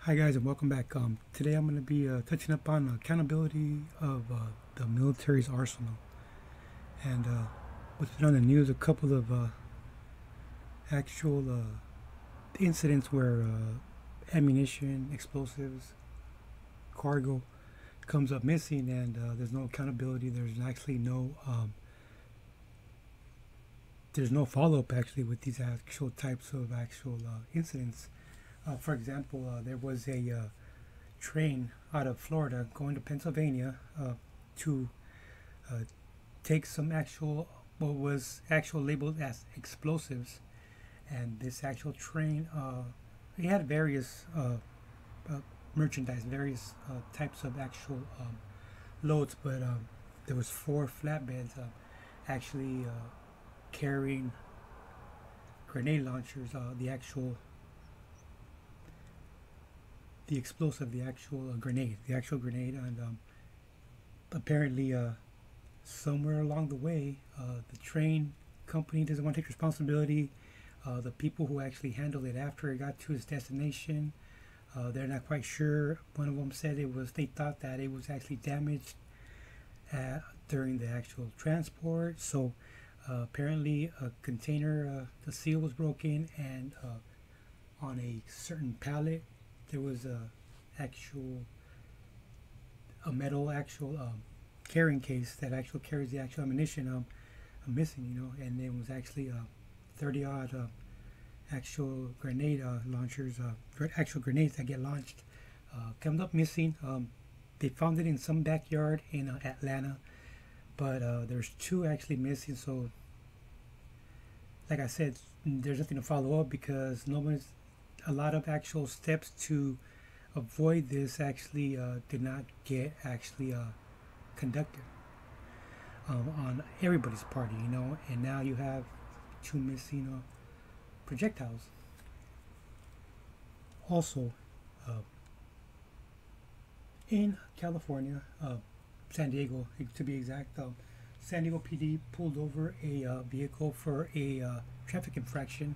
Hi guys, and welcome back. Today I'm going to be touching up on accountability of the military's arsenal, and what's been on the news. A couple of actual incidents where ammunition, explosives, cargo comes up missing, and there's no accountability. There's no follow up actually with these actual types of actual incidents. For example, there was a train out of Florida going to Pennsylvania to uh, take some actual what was actual labeled as explosives, and this actual train it had various uh, merchandise, various types of actual loads, but there was four flatbeds actually carrying grenade launchers, the explosive, the actual grenade, and apparently somewhere along the way, the train company doesn't want to take responsibility. The people who actually handled it after it got to its destination, they're not quite sure. One of them said they thought that it was actually damaged during the actual transport. So apparently, a container, the seal was broken, and on a certain pallet, there was actual a metal actual carrying case that actually carries the actual ammunition missing, and it was actually 30 odd actual grenade launchers, actual grenades that get launched, come up missing. They found it in some backyard in Atlanta, but there's two actually missing. So, like I said, there's nothing to follow up because a lot of actual steps to avoid this actually did not get actually conducted on everybody's party, and now you have two missing projectiles. Also, uh, in California, San Diego to be exact, San Diego PD pulled over a vehicle for a traffic infraction,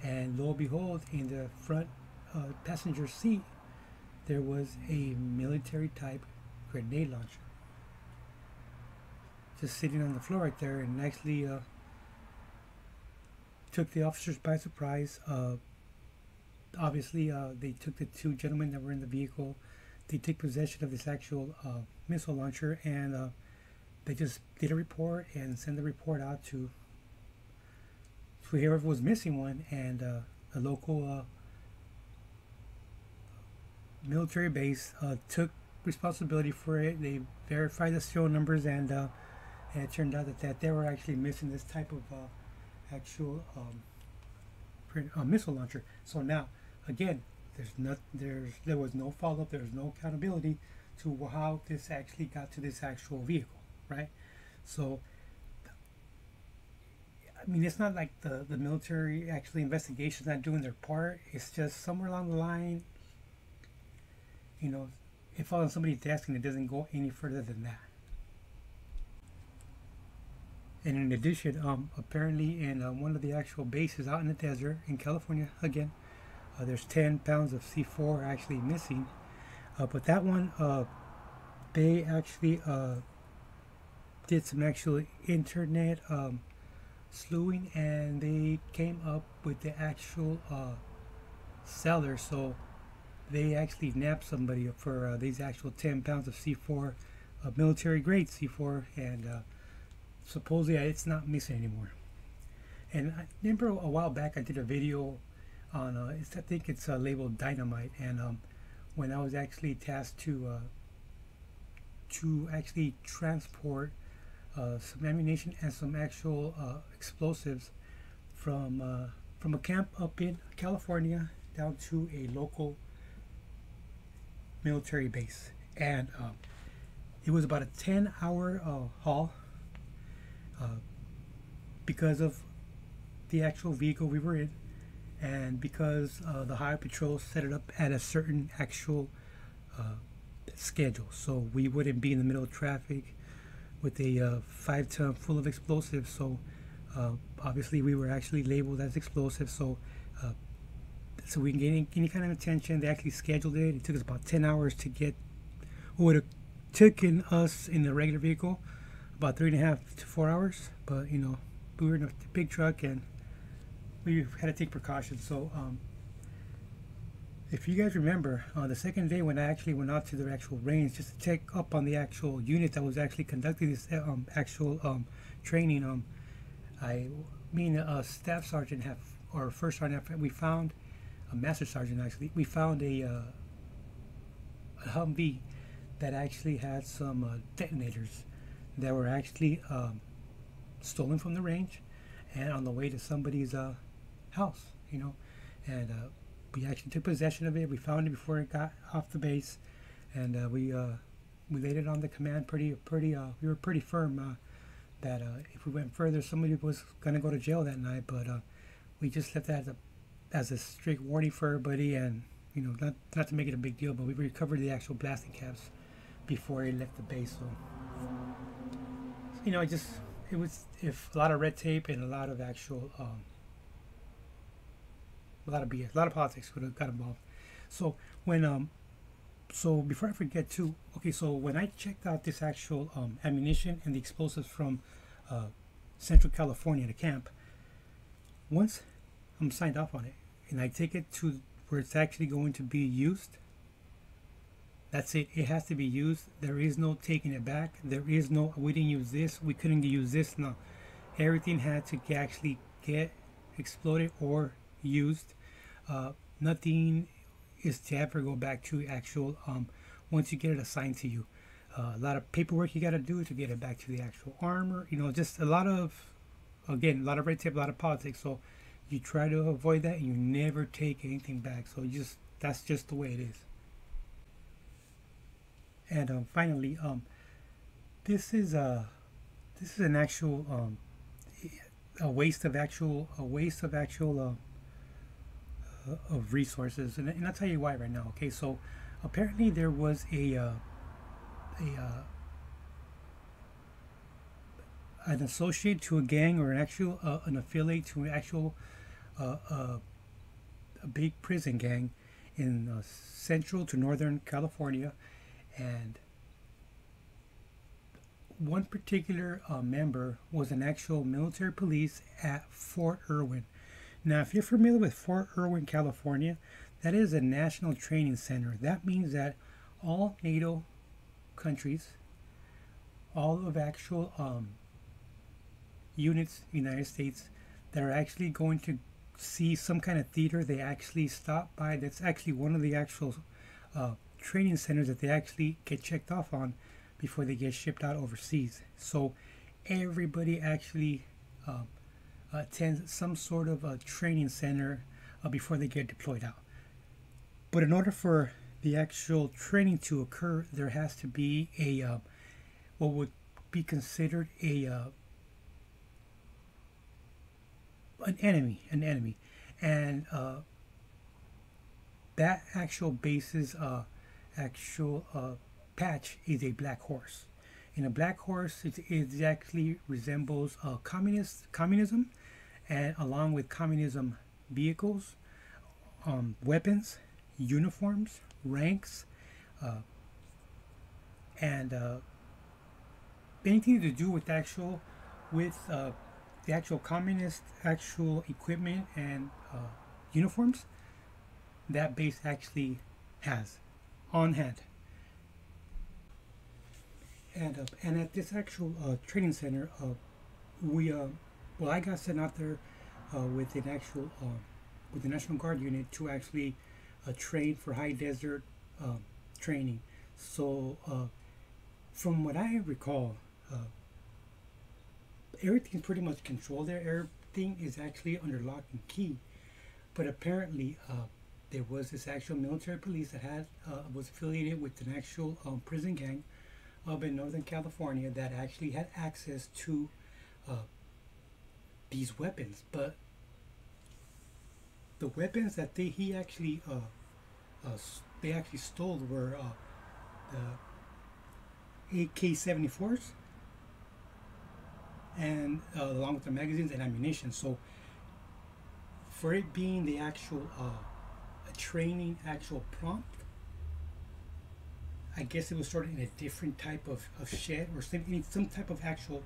and lo and behold, in the front passenger seat, there was a military type grenade launcher just sitting on the floor right there, and actually took the officers by surprise. Obviously, they took the two gentlemen that were in the vehicle. They took possession of this actual missile launcher, and they just did a report and sent the report out to whoever was missing one, and a local military base took responsibility for it. They verified the serial numbers, and it turned out that they were actually missing this type of actual missile launcher. So now, again, there was no follow up. There was no accountability to how this actually got to this actual vehicle, right? So, I mean, it's not like the military actually investigation's not doing their part. It's just somewhere along the line, you know, it falls on somebody's desk and it doesn't go any further than that. And in addition, apparently in one of the actual bases out in the desert in California, again, there's 10 pounds of C4 actually missing. But that one, they actually did some actual internet sleuthing, and they came up with the actual seller. So they actually nabbed somebody for these actual 10 pounds of C4, military grade C4, and supposedly it's not missing anymore. And I remember a while back I did a video on I think it's labeled dynamite, and when I was actually tasked to actually transport some ammunition and some actual explosives from a camp up in California down to a local military base, and it was about a 10-hour haul uh, because of the actual vehicle we were in, and because the Highway Patrol set it up at a certain actual uh, schedule, so we wouldn't be in the middle of traffic with a 5 ton full of explosives. So obviously we were actually labeled as explosives. So so we can get any kind of attention. They actually scheduled it. It took us about 10 hours to get what would have taken us in the regular vehicle about 3.5 to 4 hours. But you know, we were in a big truck and we had to take precautions. So if you guys remember, the second day when I actually went out to the actual range just to check up on the actual unit that was actually conducting this actual training, me and a staff sergeant or first sergeant, we found a master sergeant actually. We found a Humvee that actually had some detonators that were actually stolen from the range and on the way to somebody's house, you know, and we actually took possession of it. We found it before it got off the base, and we laid it on the command we were pretty firm that if we went further, somebody was gonna go to jail that night. But we just left that as a strict warning for everybody, and you know, not to make it a big deal, but we recovered the actual blasting caps before it left the base. So you know, it was a lot of red tape and a lot of actual a lot of BS, a lot of politics would have got involved. So when so before I forget too, okay, so when I checked out this actual ammunition and the explosives from Central California, the camp, once I'm signed off on it and I take it to where it's actually going to be used, that's it. It has to be used. There is no taking it back. There is no, we didn't use this, we couldn't use this. No, everything had to actually get exploded or used. Nothing is to ever go back to actual once you get it assigned to you. A lot of paperwork you got to do to get it back to the actual armor, you know, just a lot of, again, a lot of red tape, a lot of politics. So you try to avoid that and you never take anything back. So that's just the way it is. And finally, this is an actual a waste of actual of resources, and I'll tell you why right now. Okay, so apparently there was an associate to a gang or an affiliate to an actual a big prison gang in Central to Northern California, and one particular member was an actual military police at Fort Irwin. Now, if you're familiar with Fort Irwin, California, that is a national training center. That means that all NATO countries, all of actual units, United States, that are actually going to see some kind of theater, they actually stop by. That's actually one of the actual training centers that they actually get checked off on before they get shipped out overseas. So everybody actually attends some sort of a training center before they get deployed out. But in order for the actual training to occur, there has to be a what would be considered an enemy, and that actual base's actual patch is a black horse. In a black horse, it exactly resembles communism, and along with communism vehicles, weapons, uniforms, ranks, and anything to do with the actual communist actual equipment and uniforms that base actually has on hand. And at this actual training center, I got sent out there with an actual with the National Guard unit to actually train for high desert training. So from what I recall, everything's pretty much controlled there. Everything is actually under lock and key. But apparently, there was this actual military police that was affiliated with an actual prison gang up in Northern California that actually had access to these weapons. But the weapons that they actually stole were the AK-74s, and along with the magazines and ammunition. So for it being the actual training actual prompt, I guess it was stored in a different type of shed or some type of actual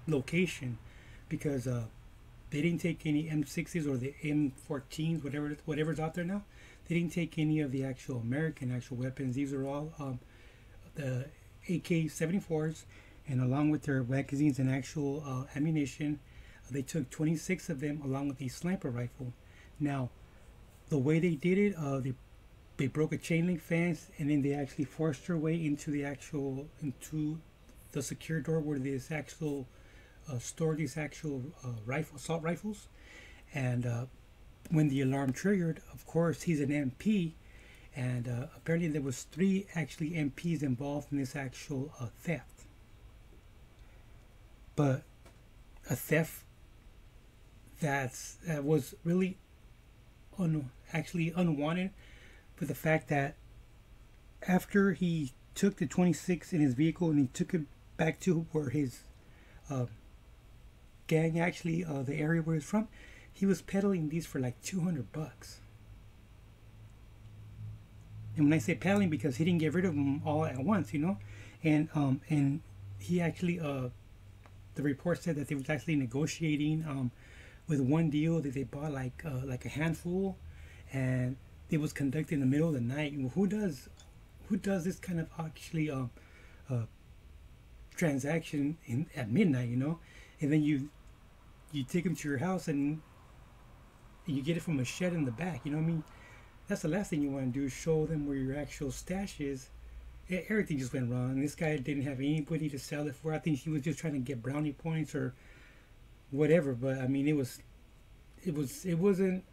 location, because they didn't take any M60s or the M14s, whatever's out there now. They didn't take any of the actual American actual weapons. These are all the AK-74s, and along with their magazines and actual ammunition, they took 26 of them along with a sniper rifle. Now, the way they did it, they broke a chain link fence, and then they actually forced their way into the secure door where this actual store these actual assault rifles. And when the alarm triggered, of course, he's an MP, and apparently there was 3 actually MPs involved in this actual theft. But a theft that was really actually unwanted, for the fact that after he took the 26 in his vehicle and he took it back to where his gang, actually the area where he's from, he was peddling these for like $200. And when I say peddling, because he didn't get rid of them all at once, and he actually the report said that they was actually negotiating with one deal that they bought like a handful, and it was conducted in the middle of the night. Who does this kind of actually transaction at midnight, and then you take them to your house and you get it from a shed in the back, what I mean? That's the last thing you want to do, is show them where your actual stash is. Everything just went wrong. This guy didn't have anybody to sell it for. I think he was just trying to get brownie points or whatever, but I mean, it wasn't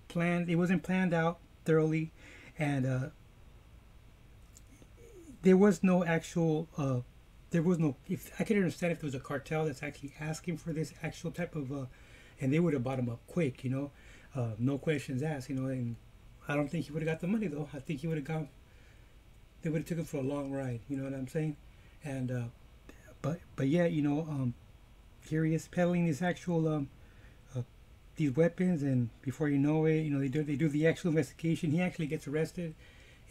planned. It wasn't planned out thoroughly, and there was no actual if I could understand if there was a cartel that's actually asking for this actual type of and they would have bought him up quick, no questions asked, and I don't think he would have got the money though. I think they would have took him for a long ride, you know what I'm saying? And but yeah, here he is peddling this actual these weapons, and before you know it, they do the actual investigation. He actually gets arrested,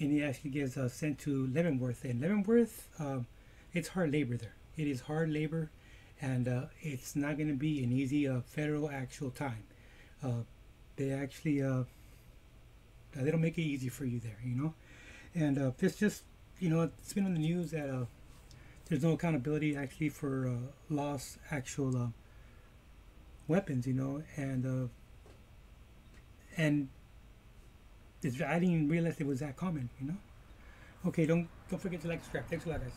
and he actually gets sent to Leavenworth. And Leavenworth, it's hard labor there. It is hard labor, and it's not going to be an easy federal actual time. They actually they don't make it easy for you there, And it's just, it's been on the news that there's no accountability actually for lost actual weapons, and I didn't even realize it was that common, Okay, don't forget to like, subscribe. Thanks a lot, guys.